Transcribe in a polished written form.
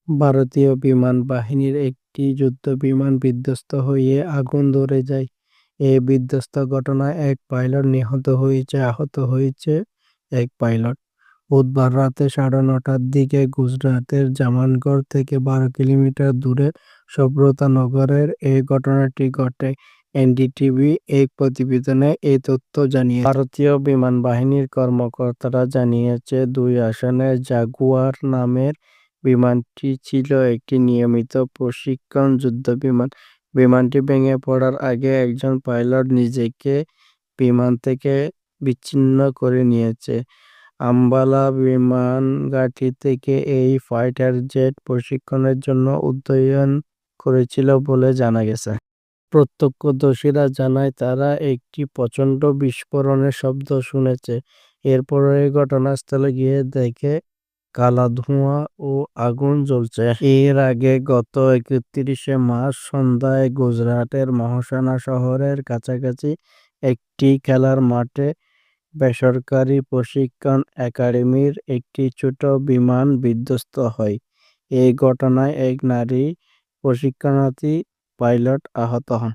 ভারতীয় বিমান বাহিনীর একটি যুদ্ধবিমান বিধ্বস্ত হয়ে আগুন ধরে যায়। এই বিধ্বস্ত ঘটনায় এক পাইলট নিহত হয়েছে, আহত হয়েছে এক পাইলট। বুধবার রাতে 9:30টার দিকে গুজরাটের জামানগড় থেকে 12 কিলোমিটার দূরে সুব্রতা নগরের এই ঘটনাটি ঘটে। এনডিটিভি এক প্রতিবেদনে এই তথ্য জানিয়েছে। ভারতীয় বিমান বাহিনীর কর্মকর্তারা জানিয়েছে, 2 আসনের জাগুয়ার নামের বিমানটি ছিল একটি নিয়মিত প্রশিক্ষণ যুদ্ধবিমান। বিমানটি ভেঙে পড়ার আগে একজন পাইলট নিজেকে বিমান থেকে বিচ্ছিন্ন করে নিয়েছে। আম্বালা বিমানঘাঁটি থেকে এই ফাইটার জেট প্রশিক্ষণের জন্য উড্ডয়ন করেছিল বলে জানা গেছে। প্রত্যক্ষদর্শীরা জানায়, তারা একটি প্রচণ্ড বিস্ফোরণের শব্দ শুনেছে। এরপরে ঘটনাস্থলে গিয়ে দেখে কালা ধোঁয়া ও আগুন জ্বলছে। এর আগে গত 31 মার্চ সন্ধ্যায় গুজরাটের মহসানা শহরের কাছাকাছি একটি খেলার মাঠে বেসরকারি প্রশিক্ষণ একাডেমির একটি ছোট বিমান বিধ্বস্ত হয়। এই ঘটনায় এক নারী প্রশিক্ষণার্থী পাইলট আহত হন।